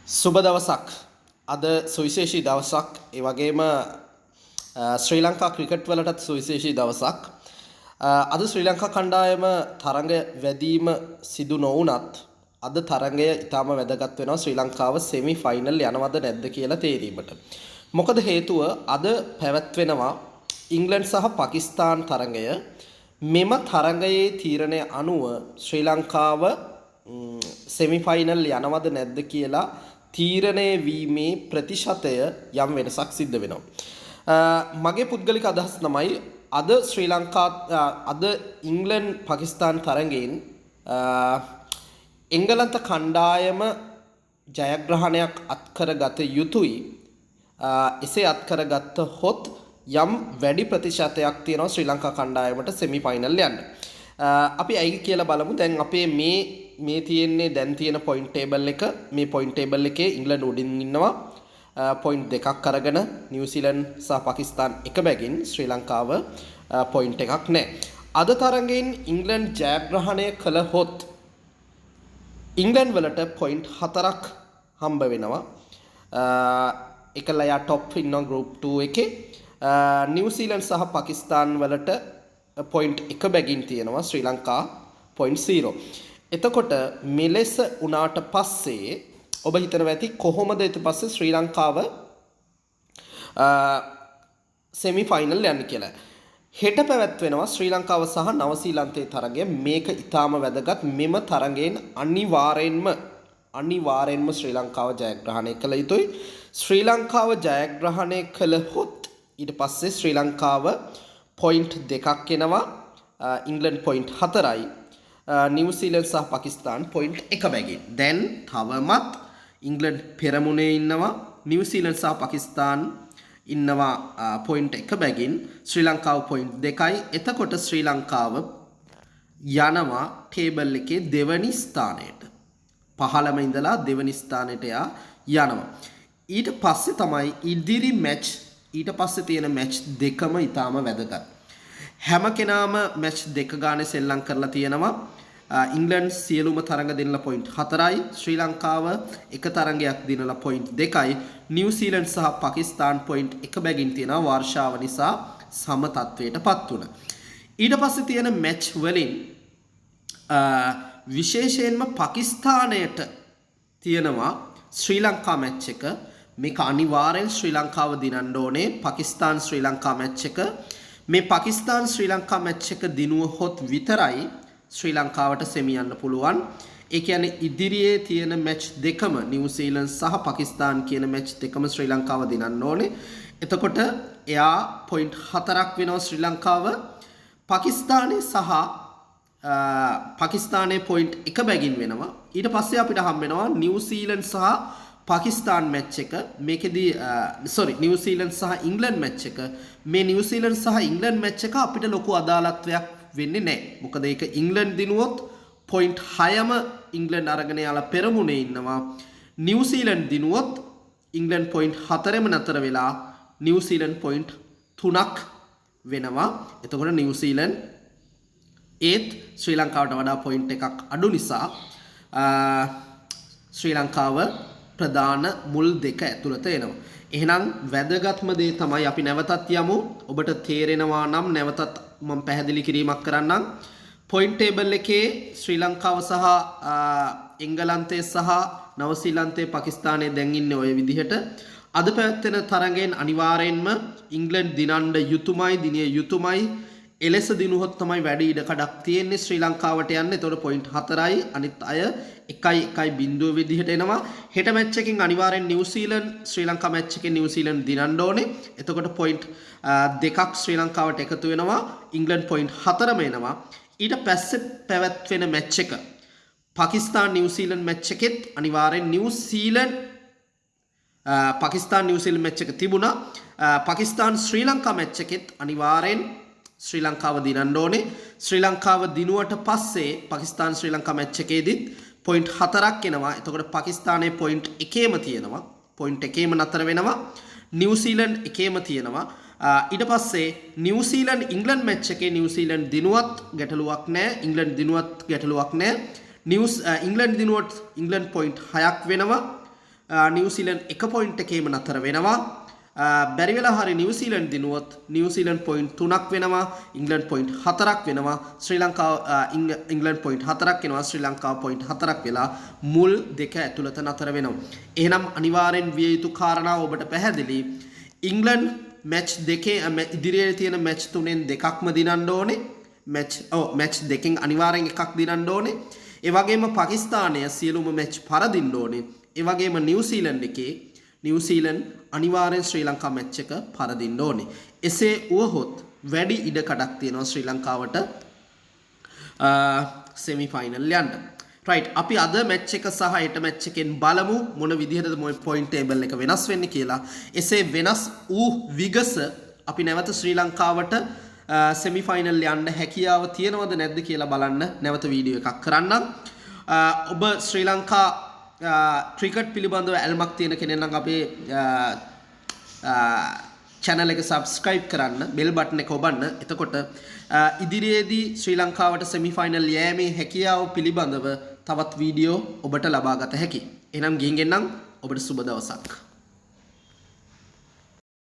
සුබ දවසක්. අද සුවිශේෂී දවසක්. ඒ වගේම ශ්‍රී ලංකා ක්‍රිකට් වලටත් සුවිශේෂී දවසක්. අද ශ්‍රී ලංකා කණ්ඩායම තරඟ වැදීම සිදු නොවුනත් අද තරඟය ඉතාම වැදගත් වෙනවා ශ්‍රී ලංකාව සෙමි ෆයිනල් යනවද නැද්ද කියලා තේරීමට. මොකද හේතුව අද පැවැත්වෙනවා ඉංග්ලන්ඩ් සහ පාකිස්තාන් තරඟය. මෙම තරඟයේ තීරණය අනුව ශ්‍රී ලංකාව සෙමි ෆයිනල් යනවද නැද්ද කියලා තීරණය වීමේ ප්‍රතිශතය යම් වෙනසක් සිද්ධ වෙනවා. මගේ පුද්ගලික අදහස් තමයි අද ශ්‍රී ලංකා අද ඉංග්ලන්ඩ් පාකිස්තාන් තරඟයෙන් එංගලන්ත කණ්ඩායම ජයග්‍රහණයක් අත්කරගත යුතුයි. එසේ අත්කරගත්ත හොත් යම් වැඩි ප්‍රතිශතයක් තියෙනවා ශ්‍රී ලංකා කණ්ඩායමට සෙමි ෆයිනල් යන්න. අපි ඇයි කියලා බලමු. දැන් අපේ මේ තියෙන්නේ දැන් තියෙන පොයින්ට් ටේබල් එක. මේ පොයින්ට් ටේබල් එකේ ඉංග්ලන්ඩ් උඩින් ඉන්නවා. පොයින්ට් දෙකක් අරගෙන නිව්සීලන්ඩ් සහ පාකිස්තාන් එක බැගින් ශ්‍රී ලංකාව පොයින්ට් එකක් නැහැ. අද තරඟෙන් ඉංග්ලන්ඩ් ජයග්‍රහණය කළහොත් ඉංග්ලන්ඩ් වලට පොයින්ට් 4ක් හම්බ වෙනවා. එකලා යා টොප් ඉන්නවා ගෲප් 2 එකේ. නිව්සීලන්ඩ් සහ පාකිස්තාන් වලට පොයින්ට් එක බැගින් තියෙනවා ශ්‍රී ලංකා පොයින්ට් 0. එතකොට මෙලෙස උනාට පස්සේ ඔබ හිතනවා ඇති කොහොමද ඊට පස්සේ ශ්‍රී ලංකාව සෙමි ෆයිනල් යන්නේ කියලා. හෙට පැවැත්වෙනවා ශ්‍රී ලංකාව සහ නවසීලන්තයේ තරගය. මේක ඊටාම වැදගත්. මෙම තරගයෙන් අනිවාර්යෙන්ම ශ්‍රී ලංකාව ජයග්‍රහණය කළ යුතුයි. ශ්‍රී ලංකාව ජයග්‍රහණය කළහොත් ඊට පස්සේ ශ්‍රී ලංකාව පොයින්ට් දෙකක් එනවා. England point 4යි. නිව්සීලන්ඩ් සහ පාකිස්තාන් පොයින්ට් එක බැගින්. දැන් තවමත් ඉංග්ලන්ඩ් පෙරමුණේ ඉන්නවා. නිව්සීලන්ඩ් සහ පාකිස්තාන් ඉන්නවා පොයින්ට් එක බැගින්. ශ්‍රී ලංකාව පොයින්ට් 2යි. එතකොට ශ්‍රී ලංකාව යනවා ටේබල් එකේ දෙවනි ස්ථානයට. 15ම ඉඳලා දෙවනි ස්ථානයට යනවා. ඊට පස්සේ තමයි ඉදිරි මැච් ඊට පස්සේ තියෙන මැච් දෙකම ඊටාම වැදගත්. හැම කෙනාම මැච් දෙක ගානේ සෙල්ලම් කරලා තියෙනවා. ඉංග්ලන්ඩ් සියලුම තරඟ දෙන්නලා පොයින්ට් 4යි. ශ්‍රී ලංකාව එක තරඟයක් දිනලා පොයින්ට් 2යි. නිව්සීලන්ඩ් සහ පාකිස්තාන් පොයින්ට් එක බැගින් තියෙනවා. වර්ෂාව නිසා සම තත්වයටපත් වුණා. ඊට පස්සේ තියෙන මැච් වලින් විශේෂයෙන්ම පාකිස්තානයට තියෙනවා ශ්‍රී ලංකා මැච් එක. මේක අනිවාර්යෙන් ශ්‍රී ලංකාව දිනන්න ඕනේ. පාකිස්තාන් ශ්‍රී ලංකා මැච් එක. මේ පාකිස්තාන් ශ්‍රී ලංකා මැච් එක දිනුවහොත් විතරයි ශ්‍රී ලංකාවට සෙමි යන්න පුළුවන්. ඒ කියන්නේ ඉදිරියේ තියෙන මැච් දෙකම නිව්සීලන්ඩ් සහ පාකිස්තාන් කියන මැච් දෙකම ශ්‍රී ලංකාව දිනන්න ඕනේ. එතකොට එයා පොයින්ට් 4ක් වෙනවා ශ්‍රී ලංකාව. පාකිස්තානයේ පොයින්ට් එක බැගින් වෙනවා. ඊට පස්සේ අපිට හම්බ වෙනවා නිව්සීලන්ඩ් සහ පාකිස්තාන් මැච් එක. මේකෙදී නිව්සීලන්ඩ් සහ ඉංග්ලන්ඩ් මැච් එක. මේ නිව්සීලන්ඩ් සහ ඉංග්ලන්ඩ් මැච් එක අපිට ලොකු අදාළත්වයක් වෙන්නේ නැහැ. මොකද ඒක ඉංග්ලන්ඩ් දිනුවොත් පොයින්ට් 6ම ඉංග්ලන්ඩ් අරගෙන යාලා පෙරමුණේ ඉන්නවා. නිව්සීලන්ඩ් දිනුවොත් ඉංග්ලන්ඩ් පොයින්ට් 4ම නතර වෙලා නිව්සීලන්ඩ් පොයින්ට් 3ක් වෙනවා. එතකොට නිව්සීලන්ඩ් ඒත් ශ්‍රී ලංකාවට වඩා පොයින්ට් එකක් අඩු නිසා ශ්‍රී ලංකාව ප්‍රධාන මුල් දෙක ඇතුළත එනවා. එහෙනම් වැදගත්ම දේ තමයි අපි නැවතත් යමු. ඔබට තේරෙනවා නම් නැවතත් මම පැහැදිලි කිරීමක් කරන්නම්. පොයින්ට් ටේබල් එකේ ශ්‍රී ලංකාව සහ එංගලන්තය සහ නවසීලන්තය පාකිස්තානය දැන් ඉන්නේ ওই විදිහට. අද පැවැත්වෙන තරඟෙන් අනිවාර්යෙන්ම ඉංග්ලන්ඩ් දිනන්න යුතුයමයි, දිනිය යුතුයමයි. එලෙස දිනුවොත් තමයි වැඩි ඉඩකඩක් තියෙන්නේ ශ්‍රී ලංකාවට යන්න. එතකොට පොයින්ට් 4යි. අනිත් අය 1.1 විදිහට එනවා. හෙට මැච් එකකින් අනිවාර්යෙන් නිව්සීලන්ඩ් ශ්‍රී ලංකා මැච් එකේ නිව්සීලන්ඩ් දිනන්න ඕනේ. එතකොට පොයින්ට් දෙකක් ශ්‍රී ලංකාවට එකතු වෙනවා. ඉංග්ලන්ඩ් පොයින්ට් 4ම එනවා. ඊට පස්සේ පැවැත්වෙන මැච් එක පාකිස්තාන් නිව්සීලන්ඩ් මැච් එකෙත් අනිවාර්යෙන් පාකිස්තාන් නිව්සීලන්ඩ් මැච් එක තිබුණා. පාකිස්තාන් ශ්‍රී ලංකා මැච් එකෙත් අනිවාර්යෙන් ශ්‍රී ලංකාව දිනන්න ඕනේ. ශ්‍රී ලංකාව දිනුවට පස්සේ පාකිස්තාන් ශ්‍රී ලංකා මැච් එකේදීත් පොයින්ට් 4ක් එනවා. එතකොට පාකිස්තානයේ පොයින්ට් 1ම තියෙනවා. පොයින්ට් 1ම නතර වෙනවා. නිව්සීලන්ඩ් 1ම තියෙනවා. ඊට පස්සේ නිව්සීලන්ඩ් ඉංග්ලන්ඩ් මැච් එකේ නිව්සීලන්ඩ් දිනුවත් ගැටලුවක් නැහැ. ඉංග්ලන්ඩ් දිනුවත් ගැටලුවක් නැහැ. ඉංග්ලන්ඩ් දිනුවත් ඉංග්ලන්ඩ් පොයින්ට් 6ක් වෙනවා. නිව්සීලන්ඩ් 1 පොයින්ට් එකේම නතර වෙනවා. බැරි වෙලා හරි නිව්සීලන්ඩ් දිනුවොත් නිව්සීලන්ඩ් පොයින්ට් 3ක් වෙනවා, ඉංග්ලන්ඩ් පොයින්ට් 4ක් වෙනවා, ශ්‍රී ලංකාව ඉංග්ලන්ඩ් පොයින්ට් 4ක් වෙනවා, ශ්‍රී ලංකාව පොයින්ට් 4ක් වෙලා මුල් දෙක ඇතුළත නතර වෙනවා. එහෙනම් අනිවාර්යෙන් විය යුතු කාරණාව ඔබට පැහැදිලි. ඉංග්ලන්ඩ් මැච් දෙකේ ඉදිරියේ තියෙන මැච් තුනෙන් දෙකක්ම දිනන්න ඕනේ. මැච් දෙකෙන් අනිවාර්යෙන් එකක් දිනන්න ඕනේ. ඒ වගේම පාකිස්තානය සියලුම මැච් පරදින්න ඕනේ. ඒ වගේම නිව්සීලන්ඩ් එකේ නිව්සීලන්ඩ් අනිවාර්යෙන් ශ්‍රී ලංකා මැච් එක පරදින්න ඕනේ. එසේ වුවහොත් වැඩි ඉඩකඩක් තියෙනවා ශ්‍රී ලංකාවට සෙමි ෆයිනල් යන්න. රයිට්, අපි අද මැච් එක සහ හෙට මැච් එකෙන් බලමු මොන විදිහටද පොයින්ට් ටේබල් එක වෙනස් වෙන්නේ කියලා. එසේ වෙනස් වූ විගස අපි නැවත ශ්‍රී ලංකාවට සෙමි ෆයිනල් යන්න හැකියාව තියෙනවද නැද්ද කියලා බලන්න නැවත වීඩියෝ එකක් කරන්නම්. ඔබ ශ්‍රී ලංකා ක්‍රිකට් පිළිබඳව ඇල්මක් තියෙන කෙනෙක් නම් අපේ channel එක subscribe කරන්න, bell button එක ඔබන්න. එතකොට ඉදිරියේදී ශ්‍රී ලංකාවට semi final යෑමේ හැකියාව පිළිබඳව තවත් වීඩියෝ ඔබට ලබා ගත හැකියි. එහෙනම් ගිහින් ගෙන්නම් ඔබට සුබ දවසක්.